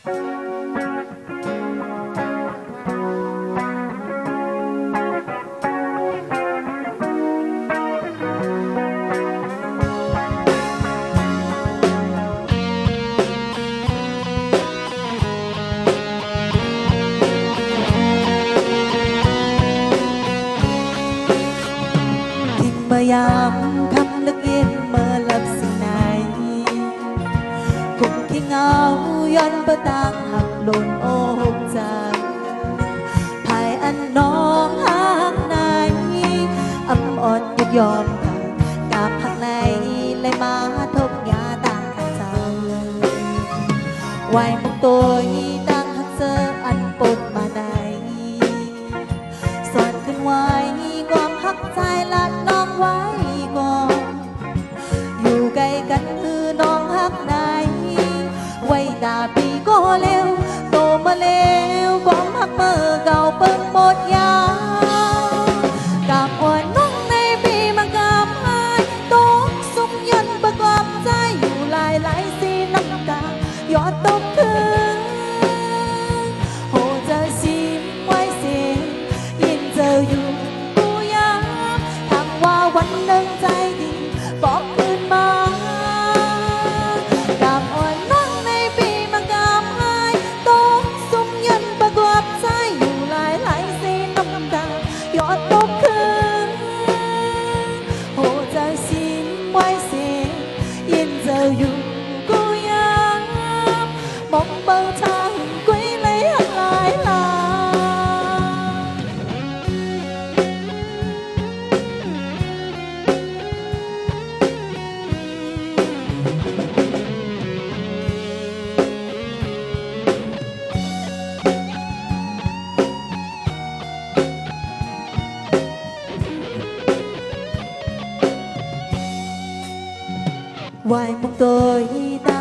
เมื่อยามคำนึกเย็นเมื่อหลับสิ่งไหนคงที่เงาย้อนเปิดต่างหักหล่นโอกจากภายอันน้องห่างในอำอ่อนยุดยอมกันกับหักในเลยมาทบยาต่างกันเจ้าไว้มุกตัวดังหักเจออันปนมาในสอนขึ้นไว้ความหักใจละน้องไว้ก่อนอยู่ใกล้กันคือน้องหักไหนไว้ตาปีก็เร็วโตมาเร็วความหักเมื่อเก่าเปิงหมดยากาบอ่อนน้องในปีมากาบหายตกสุมยันประกอบใจอยู่หลายสีน้ำตายอดตกคืนโหจะชิมไว้เสียยินเจออยู่วันหนึ่งใจดีบอกคืนมากาบอ่อนน้องในปีมากาบหายตกสุมยันประกอบใจอยู่หลายสีน้ำตายอดตกคืนโหจะชินไว้เสียยินเจออยู่กูยังมองเบาทางกุ้ยเลยหลายวายมุกตัวดั